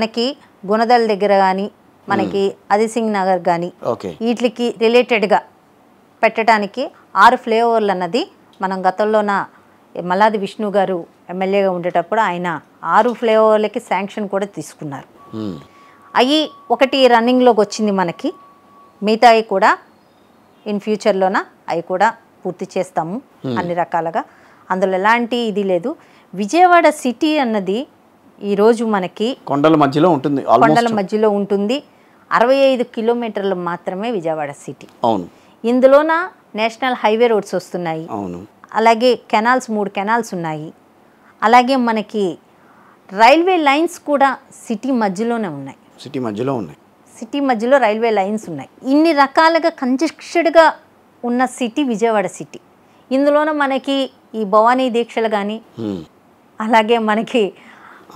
మనకి గుణదల దగ్గర కానీ మనకి అదిసింగ్ నగర్ కానీ వీటికి రిలేటెడ్గా పెట్టడానికి 6 ఫ్లైఓవర్లు అన్నది మనం గతంలోన మల్లాది విష్ణు గారు ఎమ్మెల్యేగా ఉండేటప్పుడు ఆయన 6 ఫ్లైఓవర్లకి శాంక్షన్ కూడా తీసుకున్నారు. అవి ఒకటి రన్నింగ్లోకి వచ్చింది మనకి, మిగతాయి కూడా ఇన్ ఫ్యూచర్లోన అవి కూడా పూర్తి చేస్తాము అన్ని రకాలుగా. అందులో ఎలాంటి ఇది లేదు. విజయవాడ సిటీ అన్నది ఈరోజు మనకి కొండల మధ్యలో ఉంటుంది. 65 కిలోమీటర్లు మాత్రమే విజయవాడ సిటీ. అవును. ఇందులోన నేషనల్ హైవే రోడ్స్ వస్తున్నాయి. అవును. అలాగే కెనాల్స్ 3 కెనాల్స్ ఉన్నాయి. అలాగే మనకి రైల్వే లైన్స్ కూడా సిటీ మధ్యలోనే ఉన్నాయి. సిటీ మధ్యలో రైల్వే లైన్స్ ఉన్నాయి. ఇన్ని రకాలుగా కంజెస్టెడ్గా ఉన్న సిటీ విజయవాడ సిటీ. ఇందులోన మనకి ఈ భవానీ దీక్షలు కానీ అలాగే మనకి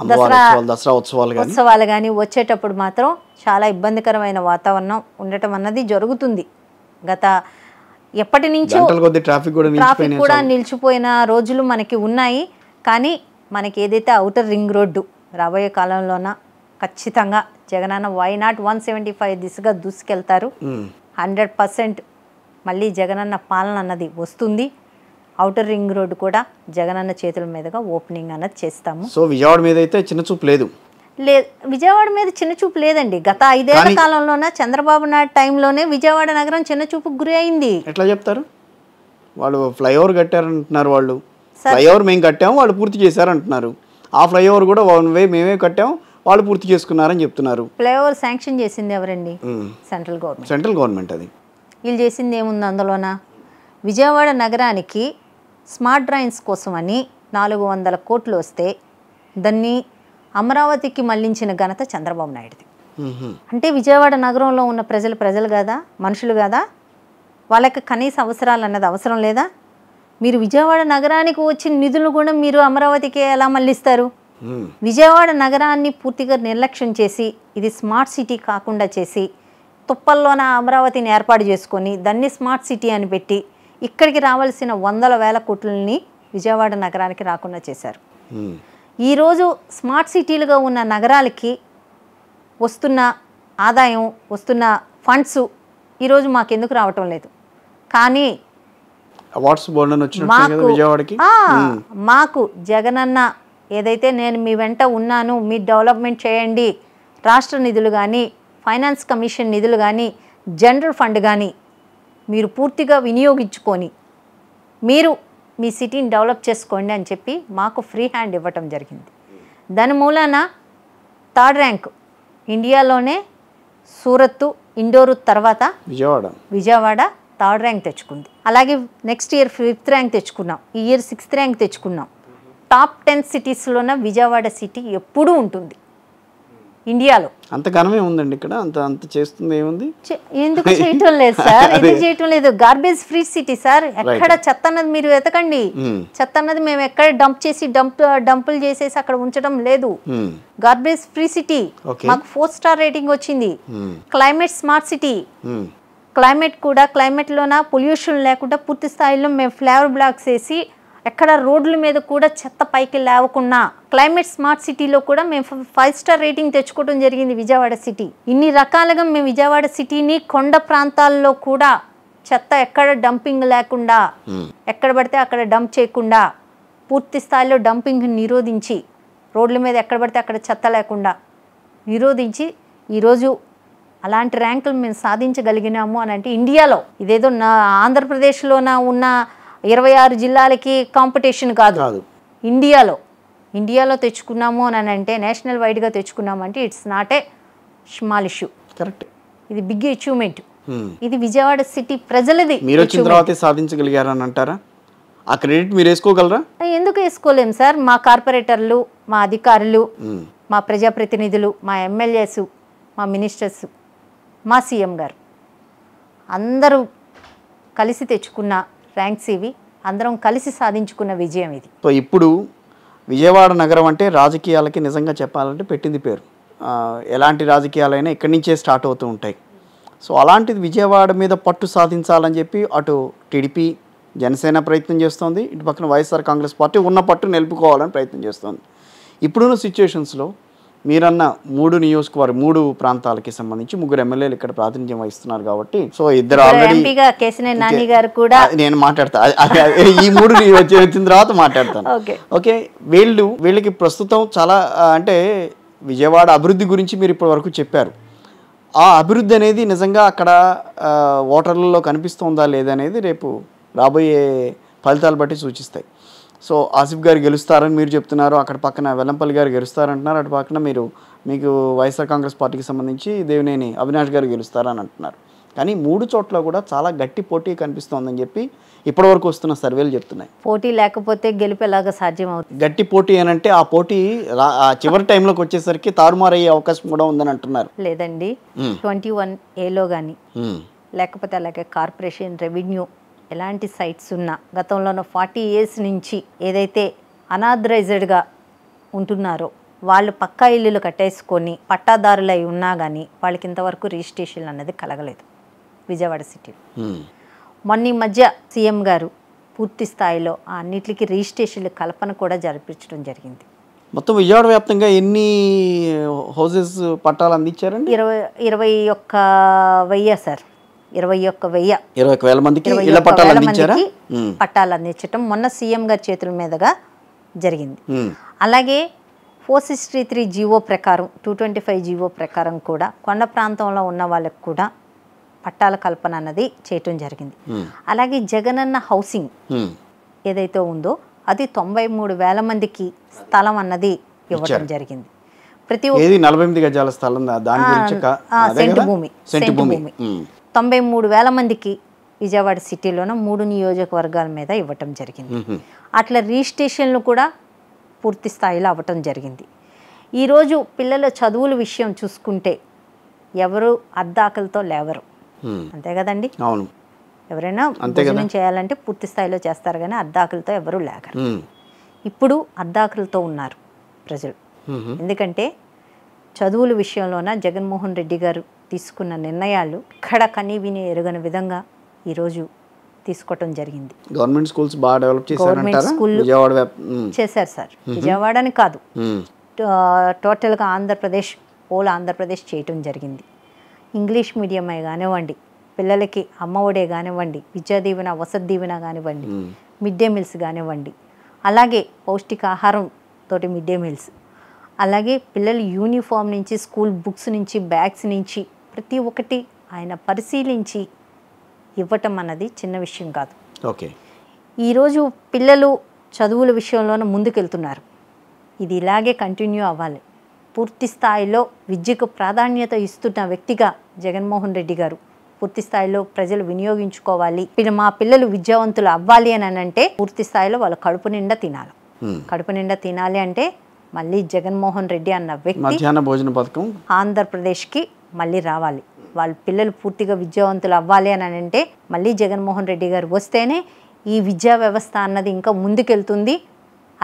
దసరా ఉత్సవాలు కానీ వచ్చేటప్పుడు మాత్రం చాలా ఇబ్బందికరమైన వాతావరణం ఉండటం అన్నది జరుగుతుంది. గత ఎప్పటి నుంచో ట్రాఫిక్ కూడా నిలిచిపోయిన రోజులు మనకి ఉన్నాయి. కానీ మనకి ఏదైతే ఔటర్ రింగ్ రోడ్డు రాబోయే కాలంలోన ఖచ్చితంగా జగనన్న వైనాట్ 175 దిశగా దూసుకెళ్తారు. 100% మళ్ళీ జగనన్న పాలన అన్నది వస్తుంది. ఔటర్ రింగ్ రోడ్డు కూడా జగనన్న చేతుల మీదుగా ఓపెనింగ్ అన్నది చేస్తాము. సో విజయవాడ మీద అయితే చిన్న చూపు లేదు. విజయవాడ మీద చిన్న చూపు లేదండి. గత 5 ఏళ్ల కాలంలోనే చంద్రబాబు నాయుడు టైంలోనే విజయవాడ నగరం చిన్న చూపుకు గురి అయింది. ఎట్లా చెప్తారు? వాళ్ళు ఫ్లైఓవర్ కట్టారంటున్నారు. వాళ్ళు ఫ్లైఓవర్ మేము కట్టాము, వాళ్ళు పూర్తి చేశారంటున్నారు. ఆ ఫ్లైఓవర్ కూడా 1 వే మేమే కట్టాము, వాళ్ళు పూర్తి చేసుకున్నారని చెప్తున్నారు. ఫ్లైఓవర్ శాంక్షన్ చేసింది ఎవరండి? Central government. అది వీళ్ళు చేసింది ఏముంది అందులోన? విజయవాడ నగరానికి స్మార్ట్ డ్రైన్స్ కోసమని 400 కోట్లు వస్తే దాన్ని అమరావతికి మళ్లించిన ఘనత చంద్రబాబు నాయుడుది. అంటే విజయవాడ నగరంలో ఉన్న ప్రజలు కదా, మనుషులు కదా, వాళ్ళకి కనీస అవసరాలు అన్నది అవసరం లేదా? మీరు విజయవాడ నగరానికి వచ్చిన నిధులు కూడా మీరు అమరావతికి ఎలా మళ్ళిస్తారు? విజయవాడ నగరాన్ని పూర్తిగా నిర్లక్ష్యం చేసి ఇది స్మార్ట్ సిటీ కాకుండా చేసి తుప్పల్లోన అమరావతిని ఏర్పాటు చేసుకొని దాన్ని స్మార్ట్ సిటీ అని పెట్టి ఇక్కడికి రావాల్సిన 100,000 కోట్లని విజయవాడ నగరానికి రాకుండా చేశారు. ఈరోజు స్మార్ట్ సిటీలుగా ఉన్న నగరాలకి వస్తున్న ఆదాయం, వస్తున్న ఫండ్స్ ఈరోజు మాకెందుకు రావటం లేదు? కానీ మాకు జగనన్న ఏదైతే నేను మీ వెంట ఉన్నాను, మీ డెవలప్మెంట్ చేయండి, రాష్ట్ర నిధులు కానీ ఫైనాన్స్ కమిషన్ నిధులు కానీ జనరల్ ఫండ్ కానీ మీరు పూర్తిగా వినియోగించుకొని మీరు మీ సిటీని డెవలప్ చేసుకోండి అని చెప్పి మాకు ఫ్రీ హ్యాండ్ ఇవ్వటం జరిగింది. దాని మూలాన 3rd ర్యాంక్ ఇండియాలోనే సూరత్, ఇండోరు తర్వాత విజయవాడ 3rd ర్యాంక్ తెచ్చుకుంది. అలాగే నెక్స్ట్ ఇయర్ 5th ర్యాంక్ తెచ్చుకున్నాం. ఈ ఇయర్ 6th ర్యాంక్ తెచ్చుకున్నాం. టాప్ 10 సిటీస్లోన విజయవాడ సిటీ ఎప్పుడూ ఉంటుంది ఇండియాలో. అంత ఘనమే ఉందండి ఇక్కడ. అంత చేస్తుంది ఏముంది? ఎందుకు చేయటం లేదు సార్? ఎందుకు చేయటం లేదు? Garbage free city sir. ఎక్కడ చెత్త అన్నది మీరు వెతకండి. చెత్త అన్నది మేము ఎక్కడ డంప్ చేసి డంపులు చేసేసి అక్కడ ఉంచడం లేదు. Garbage free city. మాకు 4 స్టార్ రేటింగ్ వచ్చింది. Climate smart city. క్లైమేట్ లోన పొల్యూషన్ లేకుండా పూర్తి స్థాయిలో మేము ఫ్లేవర్ బ్లాక్స్ వేసి ఎక్కడ రోడ్ల మీద కూడా చెత్త పైకి లేవకుండా క్లైమేట్ స్మార్ట్ సిటీలో కూడా మేము 5 స్టార్ రేటింగ్ తెచ్చుకోవడం జరిగింది విజయవాడ సిటీ. ఇన్ని రకాలుగా మేము విజయవాడ సిటీని కొండ ప్రాంతాల్లో కూడా చెత్త ఎక్కడ డంపింగ్ లేకుండా, ఎక్కడ పడితే అక్కడ డంప్ చేయకుండా పూర్తి స్థాయిలో డంపింగ్ నిరోధించి, రోడ్ల మీద ఎక్కడ పడితే అక్కడ చెత్త లేకుండా నిరోధించి ఈరోజు అలాంటి ర్యాంకులు మేము సాధించగలిగినాము అని అంటే ఇండియాలో, ఇదేదో ఆంధ్రప్రదేశ్లోన ఉన్న 26 జిల్లాలకి కాంపిటీషన్ కాదు, ఇండియాలో తెచ్చుకున్నాము అని అంటే, నేషనల్ వైడ్గా తెచ్చుకున్నాము అంటే it's not a small issue. Correct. ఇది బిగ్ అచీవ్మెంట్. ఇది విజయవాడ సిటీ ప్రజలది. మీరు వచ్చిన తర్వాత సాధించగలిగారని అంటారా? ఆ క్రెడిట్ మీరు వేసుకోగలరా? ఎందుకు వేసుకోలేము సార్? మా కార్పొరేటర్లు, మా అధికారులు, మా ప్రజాప్రతినిధులు, మా ఎమ్మెల్యేస్, మా మినిస్టర్స్, మా సీఎం గారు అందరూ కలిసి తెచ్చుకున్న ర్యాంక్స్ ఇవి. అందరం కలిసి సాధించుకున్న విజయం ఇది. సో ఇప్పుడు విజయవాడ నగరం అంటే రాజకీయాలకి నిజంగా చెప్పాలంటే పెట్టింది పేరు. ఎలాంటి రాజకీయాలైనా ఇక్కడి నుంచే స్టార్ట్ అవుతూ ఉంటాయి. సో అలాంటిది విజయవాడ మీద పట్టు సాధించాలని చెప్పి అటు టీడీపీ, జనసేన ప్రయత్నం చేస్తోంది, ఇటు పక్కన వైఎస్ఆర్ కాంగ్రెస్ పార్టీ ఉన్న పట్టు నిలుపుకోవాలని ప్రయత్నం చేస్తోంది. ఇప్పుడున్న సిచ్యువేషన్స్లో మీరన్న 3 ప్రాంతాలకి సంబంధించి 3 ఎమ్మెల్యేలు ఇక్కడ ప్రాతినిధ్యం వహిస్తున్నారు కాబట్టి సో ఇద్దరు ఆల్రెడీ కేశినేని నాని గారు కూడా నేను మాట్లాడతా ఈ 3 వచ్చిన తర్వాత మాట్లాడతాను. ఓకే, వీళ్ళకి ప్రస్తుతం చాలా అంటే విజయవాడ అభివృద్ధి గురించి మీరు ఇప్పటి వరకు చెప్పారు. ఆ అభివృద్ధి అనేది నిజంగా అక్కడ ఓటర్లలో కనిపిస్తుందా లేదనేది రేపు రాబోయే ఫలితాలు బట్టి సూచిస్తాయి. సో ఆసిఫ్ గారు గెలుస్తారని మీరు చెప్తున్నారు, అక్కడ పక్కన వెల్లంపల్లి గారు గెలుస్తారంటున్నారు, అటు పక్కన మీకు వైఎస్ఆర్ కాంగ్రెస్ పార్టీకి సంబంధించి దేవినేని అవినాష్ గారు గెలుస్తారని అంటున్నారు. కానీ 3 చోట్ల కూడా చాలా గట్టి పోటీ కనిపిస్తోందని చెప్పి ఇప్పటివరకు వస్తున్న సర్వేలు చెప్తున్నాయి. పోటీ లేకపోతే గెలిపేలాగా సాధ్యం అవుతుంది. గట్టి పోటీ అని అంటే ఆ పోటీ చివరి టైంలోకి వచ్చేసరికి తారుమారయ్యే అవకాశం కూడా ఉందని అంటున్నారు. లేదండి, 21A కానీ లేకపోతే అలాగే కార్పొరేషన్, రెవెన్యూ ఎలాంటి సైట్స్ ఉన్నా గతంలోనూ 40 years నుంచి ఏదైతే అనాథరైజ్డ్గా ఉంటున్నారో వాళ్ళు పక్కా ఇల్లులు కట్టేసుకొని పట్టాదారులై ఉన్నా కానీ వాళ్ళకి ఇంతవరకు రిజిస్ట్రేషన్ అన్నది కలగలేదు విజయవాడ సిటీలో. మొన్న మధ్య సీఎం గారు పూర్తి స్థాయిలో అన్నిటికీ రిజిస్ట్రేషన్ల కల్పన కూడా జరిపించడం జరిగింది. మొత్తం విజయవాడ వ్యాప్తంగా ఎన్ని హౌసెస్ పట్టాలు అందించారండి? 21,000 సార్. 21,000 మందికి ఇళ్ల పట్టాలు అందించారా? పట్టాలు అందించడం మొన్న సీఎం గారి చేతుల మీదుగా జరిగింది. అలాగే 463 జీవో ప్రకారం 225 జీవో ప్రకారం కూడా కొండ ప్రాంతంలో ఉన్న వాళ్ళకు కూడా పట్టాల కల్పన అన్నది చేయటం జరిగింది. అలాగే జగనన్న హౌసింగ్ ఏదైతే ఉందో అది 93,000 మందికి స్థలం అన్నది ఇవ్వడం జరిగింది. ప్రతి 48 గజాల స్థలం, దాని గురించి సెంటు భూమి 93,000 మందికి విజయవాడ సిటీలోన 3 నియోజకవర్గాల మీద ఇవ్వటం జరిగింది. అట్లా రిజిస్ట్రేషన్లు కూడా పూర్తి స్థాయిలో అవ్వటం జరిగింది. ఈరోజు పిల్లల చదువుల విషయం చూసుకుంటే ఎవరు అద్దాకలతో లేవరు, అంతే కదండి. అవును, ఎవరైనా భోజనం చేయాలంటే పూర్తి స్థాయిలో చేస్తారు కానీ అద్దాకలతో ఎవరు లేకరు. ఇప్పుడు అద్దాకలతో ఉన్నారు ప్రజలు. ఎందుకంటే చదువుల విషయంలోన జగన్మోహన్ రెడ్డి గారు తీసుకున్న నిర్ణయాలు ఎక్కడ కనీ విని ఎరుగని విధంగా ఈరోజు తీసుకోవటం జరిగింది. గవర్నమెంట్ స్కూల్స్ బాగా డెవలప్ చేశారు సార్. విజయవాడని కాదు, టోటల్గా ఆంధ్రప్రదేశ్, హోల్ ఆంధ్రప్రదేశ్ చేయటం జరిగింది. ఇంగ్లీష్ మీడియమే కానివ్వండి, పిల్లలకి అమ్మఒడే కానివ్వండి, విద్యా దీవెన, వసతి దీవెన కానివ్వండి, మిడ్ డే మీల్స్ కానివ్వండి, అలాగే పౌష్టికాహారం తోటి మిడ్ డే మీల్స్, అలాగే పిల్లల యూనిఫామ్ నుంచి, స్కూల్ బుక్స్ నుంచి, బ్యాగ్స్ నుంచి ప్రతి ఒక్కటి ఆయన పరిశీలించి ఇవ్వటం అన్నది చిన్న విషయం కాదు. ఓకే, ఈరోజు పిల్లలు చదువుల విషయంలోనే ముందుకెళ్తున్నారు. ఇది ఇలాగే కంటిన్యూ అవ్వాలి. పూర్తి స్థాయిలో విద్యకు ప్రాధాన్యత ఇస్తున్న వ్యక్తిగా జగన్మోహన్ రెడ్డి గారు పూర్తి స్థాయిలో ప్రజలు వినియోగించుకోవాలి. మా పిల్లలు విద్యావంతులు అవ్వాలి అని అంటే పూర్తి స్థాయిలో వాళ్ళు కడుపు నిండా తినాలి. కడుపు నిండా తినాలి అంటే మళ్ళీ జగన్మోహన్ రెడ్డి అన్న వ్యక్తి మధ్యాహ్న భోజన పథకం ఆంధ్రప్రదేశ్కి మళ్ళీ రావాలి. వాళ్ళ పిల్లలు పూర్తిగా విద్యావంతులు అవ్వాలి అని అంటే మళ్ళీ జగన్మోహన్ రెడ్డి గారు వస్తేనే ఈ విద్యా వ్యవస్థ అన్నది ఇంకా ముందుకెళ్తుంది.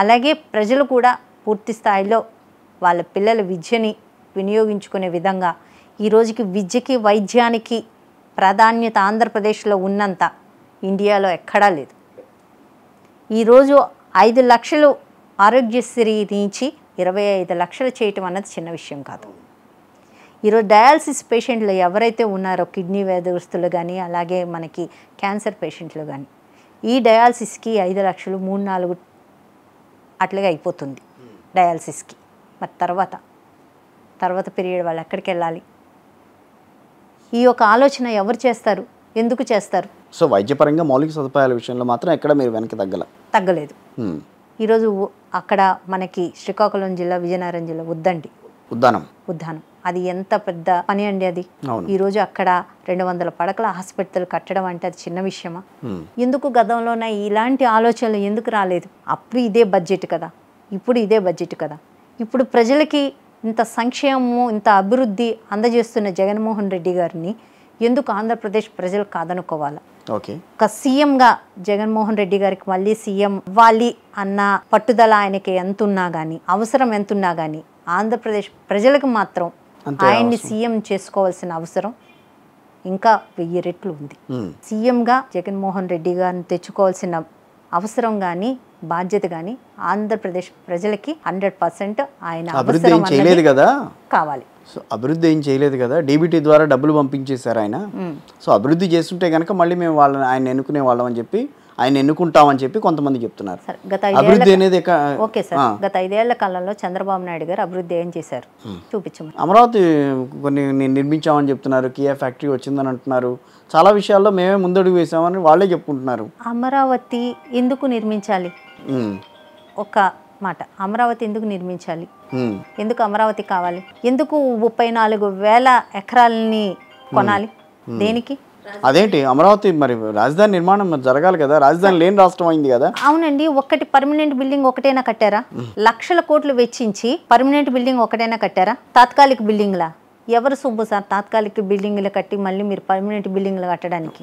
అలాగే ప్రజలు కూడా పూర్తి స్థాయిలో వాళ్ళ పిల్లల విద్యని వినియోగించుకునే విధంగా ఈ రోజుకి విద్యకి, వైద్యానికి ప్రాధాన్యత ఆంధ్రప్రదేశ్లో ఉన్నంత ఇండియాలో ఎక్కడా లేదు. ఈరోజు 5 లక్షలు ఆరోగ్యశ్రీ నుంచి 25 లక్షలు చేయటం అన్నది చిన్న విషయం కాదు. ఈరోజు డయాలసిస్ పేషెంట్లు ఎవరైతే ఉన్నారో, కిడ్నీ వ్యాధిగ్రస్తులు కానీ, అలాగే మనకి క్యాన్సర్ పేషెంట్లు కానీ, ఈ డయాలసిస్కి 5 లక్షలు 3-4 అట్లాగే అయిపోతుంది డయాలసిస్కి. మరి తర్వాత పీరియడ్ వాళ్ళు ఎక్కడికి వెళ్ళాలి? ఈ యొక్క ఆలోచన ఎవరు చేస్తారు, ఎందుకు చేస్తారు? సో వైద్యపరంగా మౌలిక సదుపాయాల విషయంలో మాత్రం ఎక్కడ మీరు వెనక్కి తగ్గలేదు. ఈరోజు అక్కడ మనకి శ్రీకాకుళం జిల్లా, విజయనగరం జిల్లా ఉద్దానం అది ఎంత పెద్ద పని అండి అది. ఈరోజు అక్కడ 200 పడకల హాస్పిటల్ కట్టడం అంటే అది చిన్న విషయమా? ఎందుకు గతంలోనే ఇలాంటి ఆలోచనలు ఎందుకు రాలేదు? అప్పుడు ఇదే బడ్జెట్ కదా, ఇప్పుడు ఇదే బడ్జెట్ కదా. ఇప్పుడు ప్రజలకి ఇంత సంక్షేమము, ఇంత అభివృద్ధి అందజేస్తున్న జగన్మోహన్ రెడ్డి గారిని ఎందుకు ఆంధ్రప్రదేశ్ ప్రజలు కాదనుకోవాలా? ఒక సీఎంగా జగన్మోహన్ రెడ్డి గారికి మళ్ళీ సీఎం అవ్వాలి అన్న పట్టుదల ఆయనకి ఎంతున్నా కానీ, అవసరం ఎంతున్నా కానీ, ఆంధ్రప్రదేశ్ ప్రజలకు మాత్రం ఆయన్ని సీఎం చేసుకోవాల్సిన అవసరం ఇంకా 1000 రెట్లు ఉంది. సీఎంగా జగన్మోహన్ రెడ్డి గారిని తెచ్చుకోవాల్సిన అవసరం కానీ బాధ్యత కానీ ఆంధ్రప్రదేశ్ ప్రజలకి 100% ఆయన అభివృద్ధి ఏం చేయలేదు కదా కావాలి. సో అభివృద్ధి ఏం చేయలేదు కదా, డీబీటీ ద్వారా డబ్బులు పంపించేశారు ఆయన. సో అభివృద్ధి చేస్తుంటే కనుక మళ్ళీ మేము వాళ్ళని ఆయన ఎన్నుకునే వాళ్ళం అని చెప్పి, ఆయన ఎన్నుకుంటామని చెప్పి కొంతమంది చెప్తున్నారు. అభివృద్ధి అనేది ఓకే సార్, గత 5 ఏళ్ల కాలంలో చంద్రబాబు నాయుడు గారు అభివృద్ధి ఏం చేశారు చూపించమని. అమరావతి కొన్ని నిర్మించామని చెప్తున్నారు, కియా ఫ్యాక్టరీ వచ్చిందని అంటున్నారు, చాలా విషయాల్లో మేమే ముందడుగు వేసామని వాళ్ళే చెప్పుకుంటున్నారు. అమరావతి ఎందుకు నిర్మించాలి? ఒక మాట, అమరావతి ఎందుకు నిర్మించాలి, ఎందుకు అమరావతి కావాలి, ఎందుకు 34,000 ఎకరాలని కొనాలి, దేనికి? అదేంటి అమరావతి మరి రాజధాని నిర్మాణం మరి జరగాలి కదా, రాజధాని లేని రాష్ట్రం అయింది కదా. అవునండి, ఒక్కటి పర్మనెంట్ బిల్డింగ్ ఒకటైనా కట్టారా? లక్షల కోట్లు వెచ్చించి పర్మనెంట్ బిల్డింగ్ ఒకటైనా కట్టారా? తాత్కాలిక బిల్డింగ్లా? ఎవరు సొమ్ము సార్ తాత్కాలిక బిల్డింగ్లు కట్టి మళ్ళీ మీరు పర్మనెంట్ బిల్డింగ్లు కట్టడానికి?